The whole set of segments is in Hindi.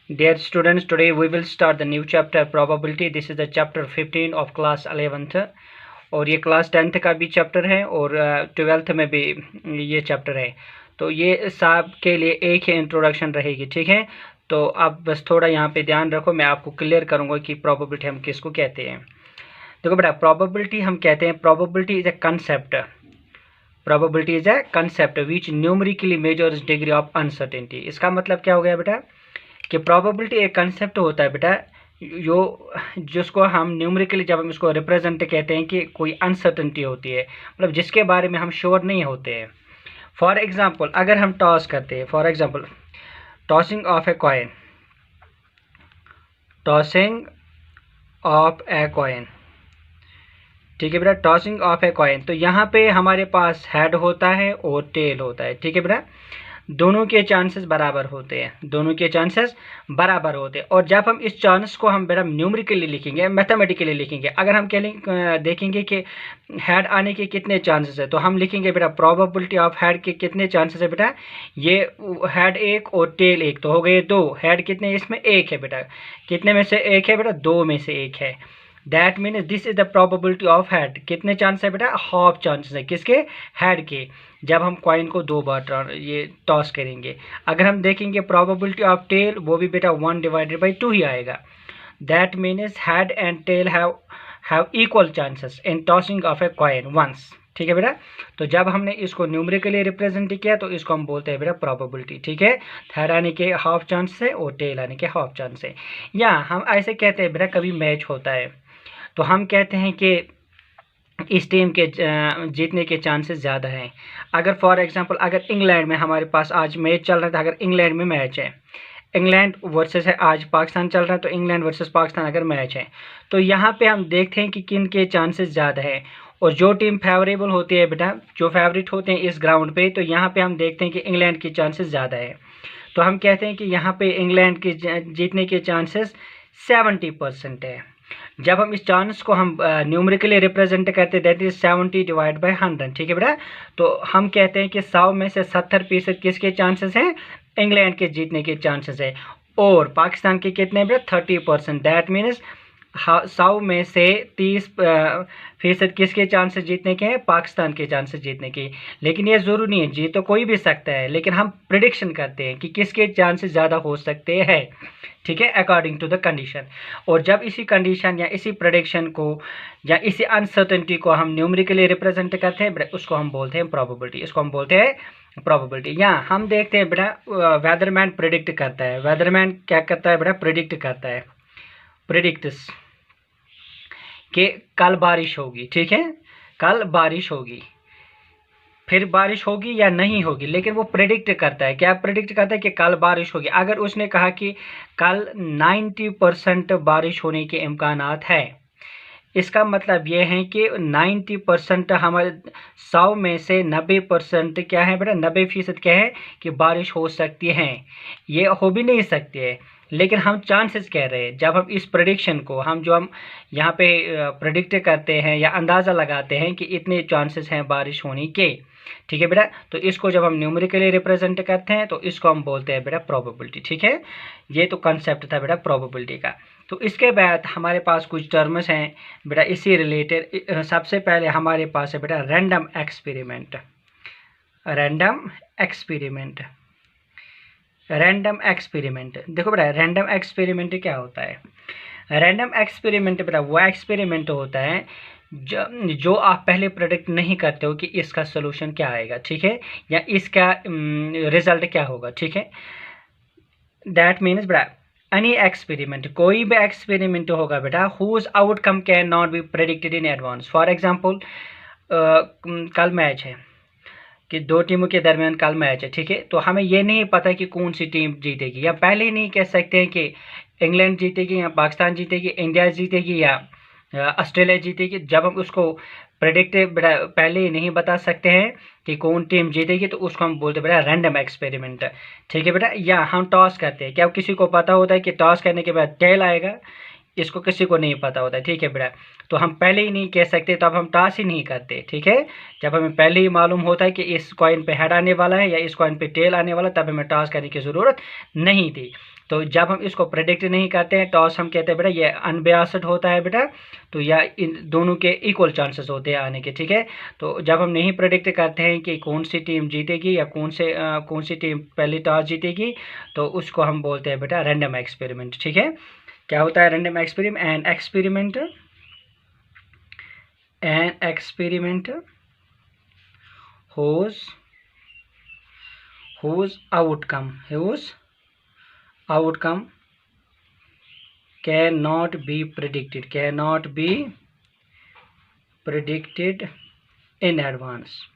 Dear students, today we will start the new chapter probability. This is the chapter 15 of class 11th और ये क्लास 10th का भी चैप्टर है और 12th में भी ये चैप्टर है। तो ये सब के लिए एक ही इंट्रोडक्शन रहेगी, ठीक है। तो आप बस थोड़ा यहाँ पे ध्यान रखो, मैं आपको क्लियर करूँगा कि प्रोबेबिलिटी हम किसको कहते हैं। देखो बेटा, प्रोबेबिलिटी हम कहते हैं, probability is a concept, probability is a concept which numerically measures degree of uncertainty. इसका मतलब क्या हो गया बेटा कि प्रोबेबिलिटी एक कंसेप्ट होता है बेटा जो जिसको हम न्यूमेरिकली जब हम इसको रिप्रेजेंट कहते हैं कि कोई अनसर्टेनिटी होती है, मतलब जिसके बारे में हम श्योर नहीं होते हैं। फॉर एग्जांपल अगर हम टॉस करते हैं, for example tossing of a coin, tossing of a coin, ठीक है बेटा, टॉसिंग ऑफ ए कॉइन। तो यहाँ पे हमारे पास हेड होता है और टेल होता है, ठीक है बेटा। दोनों के चांसेस बराबर होते हैं, दोनों के चांसेस बराबर होते हैं। और जब हम इस चांस को हम बेटा न्यूमेरिकली लिखेंगे, मैथमेटिकली लिखेंगे, अगर हम देखेंगे कि हेड आने के कितने चांसेस है, तो हम लिखेंगे बेटा प्रोबेबिलिटी ऑफ हेड के कितने चांसेस है बेटा, ये हेड एक और टेल एक, तो हो गए दो। हेड कितने, इसमें एक है बेटा, कितने में से एक है बेटा, दो में से एक है। That mean this is the probability of head. कितने चांस है बेटा, हाफ चांसेस है, किसके, हेड के, जब हम कॉइन को दो बार ये टॉस करेंगे। अगर हम देखेंगे प्रोबेबिलिटी ऑफ टेल, वो भी बेटा 1/2 ही आएगा। That means head and tail have equal chances in tossing of a coin once, ठीक है बेटा। तो जब हमने इसको न्यूमेरिकली रिप्रेजेंट किया तो इसको हम बोलते हैं बेटा प्रोबेबिलिटी, ठीक है। हेड आने के हाफ चांस है और टेल आने के हाफ चांस है। या हम ऐसे कहते हैं बेटा कभी मैच होता है तो हम कहते हैं कि इस टीम के जीतने के चांसेस ज़्यादा हैं। अगर फॉर एग्जांपल अगर इंग्लैंड में हमारे पास आज मैच चल रहा था, अगर इंग्लैंड में मैच है, इंग्लैंड वर्सेस है, आज पाकिस्तान चल रहा है, तो इंग्लैंड वर्सेस पाकिस्तान अगर मैच है, तो यहाँ पे हम देखते हैं कि किन के चांसेस ज़्यादा है। और जो टीम फेवरेबल होती है बेटा, जो फेवरेट होते हैं इस ग्राउंड पे, तो यहाँ पे हम देखते हैं कि इंग्लैंड की चांसेस ज़्यादा है। तो हम कहते हैं कि यहाँ पे इंग्लैंड के जीतने के चांसेस 70% है। जब हम इस चांस को हम न्यूमेरिकली रिप्रेजेंट करते हैं, दैट इज 70/100, ठीक है बेटा। तो हम कहते हैं कि 100 में से 70% किसके चांसेस हैं, इंग्लैंड के जीतने के चांसेस है। और पाकिस्तान के कितने बेटा, 30%। दैट मीन्स 100 में से 30% किसके चांसेस जीतने के हैं, पाकिस्तान के चांसेस जीतने के। लेकिन ये ज़रूरी नहीं है, जीत तो कोई भी सकता है, लेकिन हम प्रिडिक्शन करते हैं कि किसके चांसेस ज़्यादा हो सकते हैं, ठीक है, अकॉर्डिंग टू द कंडीशन। और जब इसी कंडीशन या इसी प्रेडिक्शन को या इसी अनसर्टेनिटी को हम न्यूमेरिकली रिप्रेजेंट करते हैं, उसको हम बोलते हैं प्रोबेबिलिटी, इसको हम बोलते हैं प्रोबेबिलिटी। या हम देखते हैं बेटा वेदरमैन प्रिडिक्ट करता है, वेदरमैन क्या करता है बेटा, प्रिडिक्ट करता है, प्रिडिक्ट्स कि कल बारिश होगी, ठीक है, कल बारिश होगी, फिर बारिश होगी या नहीं होगी, लेकिन वो प्रेडिक्ट करता है, क्या प्रेडिक्ट करता है कि कल बारिश होगी। अगर उसने कहा कि कल 90% बारिश होने के इम्कानात है, इसका मतलब ये है कि 90% हमारे 100 में से 90% क्या है बेटा, 90% क्या है कि बारिश हो सकती है। ये हो भी नहीं सकती है, लेकिन हम चांसेस कह रहे हैं। जब हम इस प्रेडिक्शन को हम यहाँ पे प्रेडिक्ट करते हैं या अंदाज़ा लगाते हैं कि इतने चांसेस हैं बारिश होने के, ठीक है बेटा। तो इसको जब हम न्यूमेरिकली रिप्रेजेंट करते हैं तो इसको हम बोलते हैं बेटा प्रोबेबिलिटी, ठीक है। ये तो कंसेप्ट था बेटा प्रोबेबिलिटी का। तो इसके बाद हमारे पास कुछ टर्म्स हैं बेटा इसी रिलेटेड। सबसे पहले हमारे पास है बेटा random experiment, random experiment, random experiment. देखो बेटा रैंडम एक्सपेरिमेंट क्या होता है, रैंडम एक्सपेरिमेंट बेटा वो एक्सपेरिमेंट होता है जो आप पहले प्रेडिक्ट नहीं करते हो कि इसका सोल्यूशन क्या आएगा, ठीक है, या इसका रिजल्ट क्या होगा, ठीक है। दैट मीन्स बेटा एनी एक्सपेरिमेंट, कोई भी एक्सपेरिमेंट होगा बेटा whose outcome can not be predicted in advance. For example कल मैच है कि दो टीमों के दरमियान कल मैच है, ठीक है, तो हमें ये नहीं पता कि कौन सी टीम जीतेगी, या पहले ही नहीं कह सकते हैं कि इंग्लैंड जीतेगी या पाकिस्तान जीतेगी, इंडिया जीतेगी या ऑस्ट्रेलिया जीतेगी। जब हम उसको प्रेडिक्ट पहले ही नहीं बता सकते हैं कि कौन टीम जीतेगी, तो उसको हम बोलते हैं बेटा रैंडम एक्सपेरिमेंट, ठीक है बेटा। या हम टॉस करते हैं, क्या किसी को पता होता है कि टॉस करने के बाद टेल आएगा, इसको किसी को नहीं पता होता है, ठीक है बेटा। तो हम पहले ही नहीं कह सकते, तो अब हम टॉस ही नहीं करते, ठीक है। जब हमें पहले ही मालूम होता है कि इस कॉइन पे हेड आने वाला है या इस कॉइन पे टेल आने वाला है, तब हमें टॉस करने की ज़रूरत नहीं थी। तो जब हम इसको प्रेडिक्ट नहीं करते हैं, टॉस हम कहते हैं बेटा ये अनबयास्ड होता है बेटा, तो या इन दोनों के इक्वल चांसेस होते हैं आने के, ठीक है। तो जब हम नहीं प्रेडिक्ट करते हैं कि कौन सी टीम जीतेगी या कौन सी टीम पहली टॉस जीतेगी, तो उसको हम बोलते हैं बेटा रैंडम एक्सपेरिमेंट, ठीक है। क्या होता है random experiment? An experiment whose outcome cannot be predicted in advance.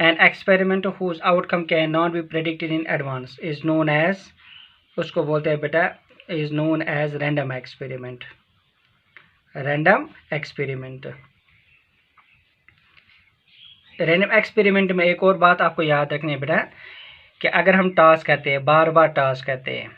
An experiment whose outcome cannot be predicted in advance is known as, उसको बोलते हैं बेटा is known as random experiment. Random experiment में एक और बात आपको याद रखनी है बेटा कि अगर हम टॉस करते हैं, बार बार टॉस करते हैं,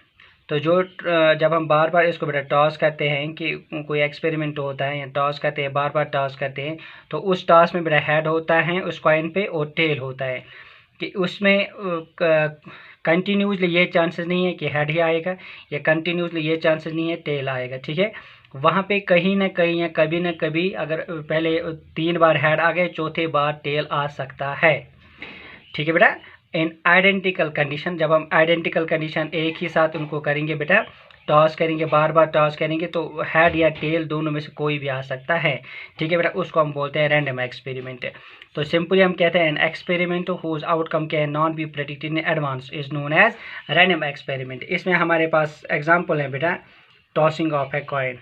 तो जब हम बार बार इसको बेटा टॉस करते हैं कि कोई एक्सपेरिमेंट होता है या टॉस करते हैं, बार बार टॉस करते हैं, तो उस टॉस में बेटा हेड होता है उस कॉइन पे और टेल होता है, कि उसमें कंटिन्यूसली ये चांसेस नहीं है कि हेड ही आएगा, या कंटिन्यूसली ये चांसेस नहीं है टेल आएगा, ठीक है। वहाँ पे कहीं ना कहीं या कभी ना कभी अगर पहले 3 बार हेड आ गए, चौथे बार टेल आ सकता है, ठीक है बेटा। इन आइडेंटिकल कंडीशन, जब हम आइडेंटिकल कंडीशन एक ही साथ उनको करेंगे बेटा, टॉस करेंगे, बार बार टॉस करेंगे, तो हेड या टेल दोनों में से कोई भी आ सकता है, ठीक है बेटा। उसको हम बोलते हैं रैंडम एक्सपेरिमेंट। तो सिंपली हम कहते हैं an experiment whose outcome can not be predicted in advance is known as random experiment. इसमें हमारे पास एग्जाम्पल है बेटा टॉसिंग ऑफ ए कॉइन।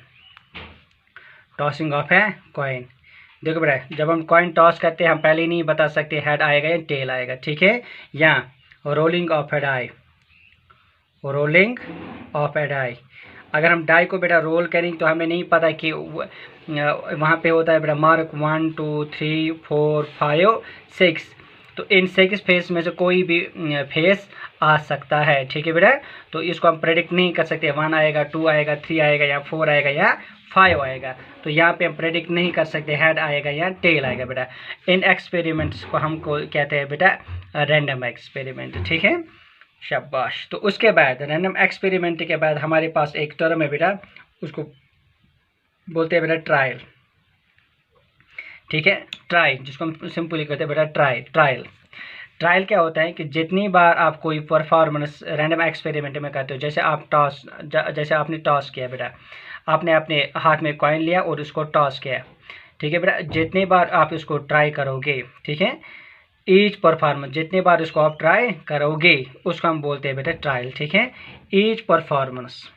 देखो बेटा जब हम कॉइन टॉस करते हैं हम पहले नहीं बता सकते हेड आएगा या टेल आएगा, ठीक है। या रोलिंग ऑफ ए डाई, अगर हम डाई को बेटा रोल करेंगे तो हमें नहीं पता कि वहाँ पे होता है बेटा मार्क 1 2 3 4 5 6, तो इन 6 फेस में से कोई भी फेस आ सकता है, ठीक है बेटा। तो इसको हम प्रेडिक्ट नहीं कर सकते 1 आएगा 2 आएगा 3 आएगा या 4 आएगा या 5 आएगा, तो यहाँ पे हम प्रेडिक्ट नहीं कर सकते हेड आएगा या टेल आएगा बेटा। इन एक्सपेरिमेंट्स को हम कहते हैं बेटा रैंडम एक्सपेरिमेंट, ठीक है, शाबाश। तो उसके बाद रैंडम एक्सपेरिमेंट के बाद हमारे पास एक टर्म है बेटा, उसको बोलते हैं बेटा ट्रायल, ठीक है। ट्रायल जिसको हम सिंपली कहते हैं बेटा ट्रायल क्या होता है कि जितनी बार आप कोई परफॉर्मेंस रैंडम एक्सपेरिमेंट में करते हो, जैसे आपने टॉस किया बेटा, आपने अपने हाथ में कॉइन लिया और उसको टॉस किया, ठीक है बेटा। जितने बार आप इसको ट्राई करोगे, ठीक है, ईच परफॉर्मेंस जितने बार इसको आप ट्राई करोगे उसको हम बोलते हैं बेटा ट्रायल, ठीक है। Each performance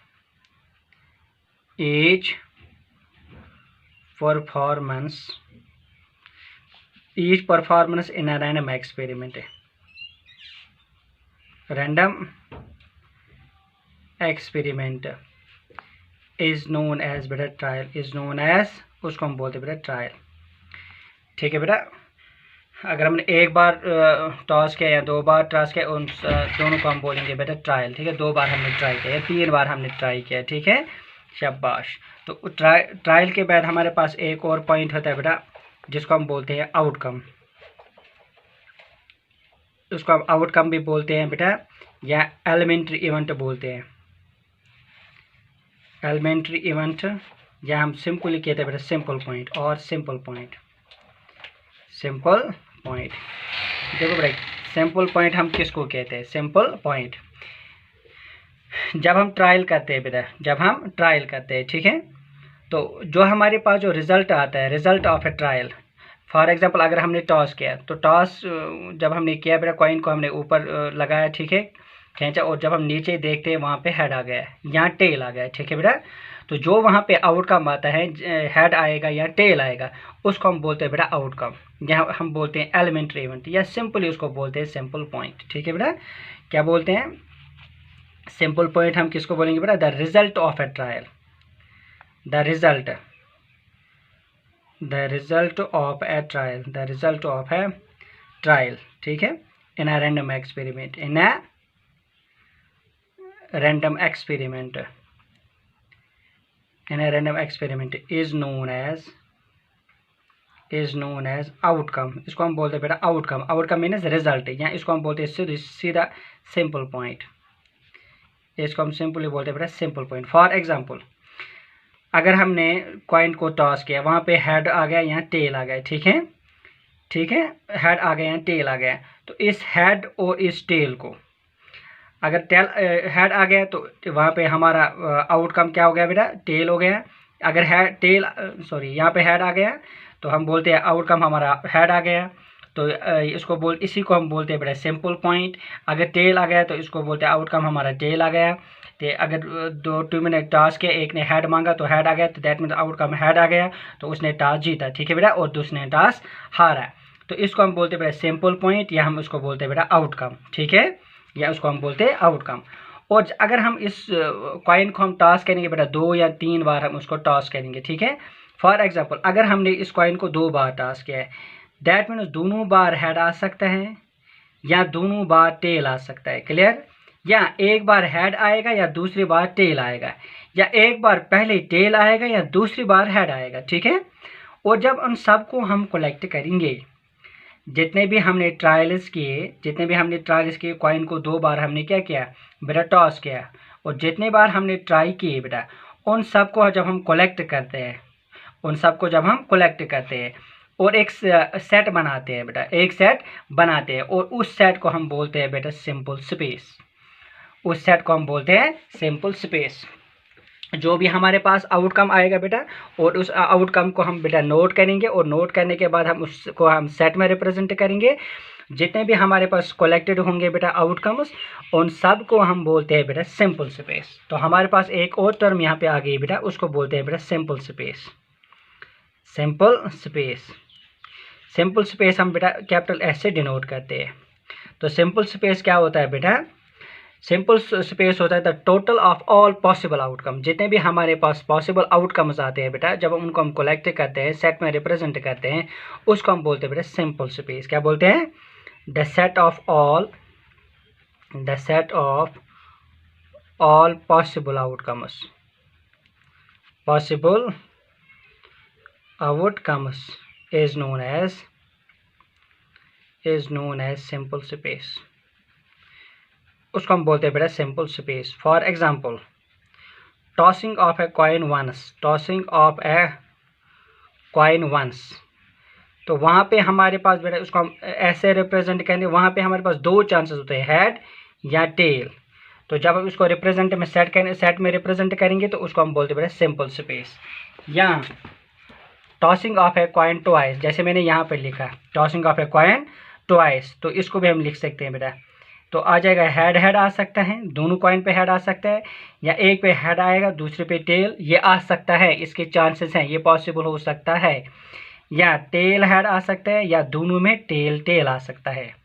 in a random experiment is known as बेटा ट्रायल, उसको हम बोलते हैं बेटा ट्रायल, ठीक है बेटा। अगर हमने एक बार टॉस किया या 2 बार टॉस किया, उन दोनों को हम बोलेंगे बेटा ट्रायल, ठीक है। 2 बार हमने ट्राई किया या 3 बार हमने ट्राई किया, ठीक है, शाबाश। तो ट्रायल के बाद हमारे पास एक और पॉइंट होता है बेटा जिसको हम बोलते हैं आउटकम, उसको हम आउटकम भी बोलते हैं बेटा या एलिमेंट्री इवेंट बोलते हैं, एलिमेंट्री इवेंट, या हम सिंपली कहते हैं बेटा सिंपल पॉइंट और सिंपल पॉइंट। देखो बेटा सिंपल पॉइंट हम किसको कहते हैं? सिंपल पॉइंट जब हम ट्रायल करते हैं बेटा, ठीक है, तो जो हमारे पास जो रिजल्ट आता है, result of a trial, for example अगर हमने टॉस किया, तो टॉस जब हमने किया बेटा कॉइन को हमने ऊपर लगाया, ठीक है, खींचा, और जब हम नीचे देखते हैं वहाँ पे हेड आ गया, यहाँ टेल आ गया, ठीक है बेटा। तो जो वहाँ पे आउटकम आता है हेड आएगा या टेल आएगा, उसको हम बोलते हैं बेटा आउटकम, या हम बोलते हैं एलिमेंट्री इवेंट, या सिंपली उसको बोलते हैं सिंपल पॉइंट, ठीक है बेटा। क्या बोलते हैं? सिंपल पॉइंट हम किसको बोलेंगे बेटा? The result of a trial, the result of a trial, ठीक है, in a random experiment, random experiment is known as is known as outcome. इसको हम बोलते हैं बेटा आउटकम। आउटकम मीन्स रिजल्ट, या इसको हम बोलते हैं सीधा सिंपल पॉइंट। इसको हम सिंपली बोलते हैं बेटा सिंपल पॉइंट। फॉर एग्जाम्पल, अगर हमने कॉइन को टॉस किया, वहाँ पे हेड आ गया, यहाँ टेल आ गया, ठीक है, ठीक है, हेड आ गया, यहाँ टेल आ गया। तो इस हेड और इस टेल को, अगर टेल हेड आ गया तो वहाँ पे हमारा आउटकम क्या हो गया बेटा, टेल हो गया। अगर हेड टेल सॉरी यहाँ पे हेड आ गया तो हम बोलते हैं आउटकम हमारा हेड आ गया। तो इसी को हम बोलते हैं बेटा सिंपल पॉइंट। अगर टेल आ गया तो इसको बोलते हैं आउटकम हमारा टेल आ गया। तो अगर टू मैंने टॉस किया, एक ने हेड मांगा तो हेड आ गया, तो दैट मीन्स आउटकम हेड आ गया, तो उसने टॉस जीता, ठीक है बेटा, और दूसरे ने टॉस हारा। तो इसको हम बोलते हैं बेटा सिंपल पॉइंट, या हम उसको बोलते हैं बेटा आउटकम, ठीक है, या उसको हम बोलते हैं आउटकम। और अगर हम इस कॉइन को हम टॉस करेंगे बेटा 2 या 3 बार हम उसको टॉस करेंगे, ठीक है। फॉर एग्जांपल, अगर हमने इस कॉइन को 2 बार टॉस किया है, दैट मीन्स दोनों बार हेड आ सकता है या दोनों बार टेल आ सकता है, क्लियर। या एक बार हेड आएगा या दूसरी बार टेल आएगा, या एक बार पहले टेल आएगा या दूसरी बार हेड आएगा, ठीक है। और जब उन सब को हम कलेक्ट करेंगे, जितने भी हमने ट्रायल्स किए, कॉइन को 2 बार हमने क्या किया बेटा, टॉस किया, और जितने बार हमने ट्राई किए बेटा, उन सब को जब हम कलेक्ट करते हैं, और एक सेट बनाते हैं बेटा, और उस सेट को हम बोलते हैं बेटा सिंपल स्पेस। जो भी हमारे पास आउटकम आएगा बेटा, और उस आउटकम को हम बेटा नोट करेंगे, और नोट करने के बाद हम उसको हम सेट में रिप्रेजेंट करेंगे। जितने भी हमारे पास कलेक्टेड होंगे बेटा आउटकम्स, उन सब को हम बोलते हैं बेटा सिंपल स्पेस। तो हमारे पास एक और टर्म यहाँ पे आ गई बेटा, उसको बोलते हैं बेटा सिंपल स्पेस हम बेटा कैपिटल एस से डिनोट करते हैं। तो सिंपल स्पेस क्या होता है बेटा, सिंपल स्पेस होता है the total of all possible outcome. जितने भी हमारे पास पॉसिबल आउटकम्स आते हैं बेटा, जब उनको हम कलेक्ट करते हैं, सेट में रिप्रेजेंट करते हैं, उसको हम बोलते हैं बेटा सिंपल स्पेस। क्या बोलते हैं, the set of all possible outcomes is known as simple space। उसको हम बोलते हैं बेटा sample space. For example, tossing of a coin once, तो वहाँ पे हमारे पास बेटा उसको हम ऐसे रिप्रेजेंट करेंगे, वहाँ पे हमारे पास 2 चांसेस होते हैं, हेड या टेल। तो जब हम उसको रिप्रेजेंट में सेट में रिप्रेजेंट करेंगे तो उसको हम बोलते हैं बेटा सिंपल स्पेस। या tossing of a coin twice, जैसे मैंने यहाँ पे लिखा tossing of a coin twice, तो इसको भी हम लिख सकते हैं बेटा। तो आ जाएगा हेड आ सकता है, दोनों कॉइन पे हेड आ सकता है, या एक पे हेड आएगा दूसरे पे टेल, ये आ सकता है, इसके चांसेस हैं, ये पॉसिबल हो सकता है। या टेल हेड आ सकता है, या दोनों में टेल आ सकता है,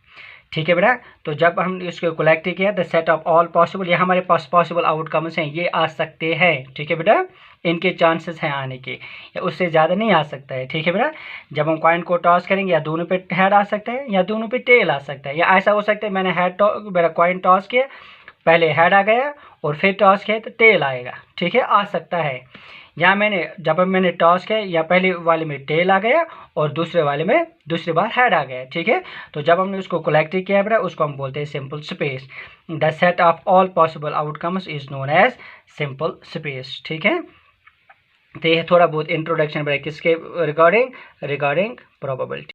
ठीक है बेटा। तो जब हम इसको कलेक्ट किया, the set of all possible, ये हमारे पास पॉसिबल आउटकम्स हैं, ये आ सकते हैं, ठीक है बेटा, इनके चांसेस हैं आने के, या उससे ज़्यादा नहीं आ सकता है, ठीक है बेटा। जब हम कॉइन को टॉस करेंगे, या दोनों पे हेड आ सकता है या दोनों पे टेल आ सकता है, या ऐसा हो सकता है मैंने मेरा कॉइन टॉस किया, पहले हेड आ गया और फिर टॉस किया तो टेल आएगा, ठीक है, आ सकता है। या जब मैंने टॉस किया, या पहले वाले में टेल आ गया और दूसरे वाले में दूसरी बार हेड आ गया, ठीक है। तो जब हमने उसको कलेक्ट किया बेटा, उसको हम बोलते हैं sample space. The set of all possible outcomes is known as sample space, ठीक है। तो ये थोड़ा बहुत इंट्रोडक्शन बेटा किसके रिगार्डिंग प्रोबेबिलिटी।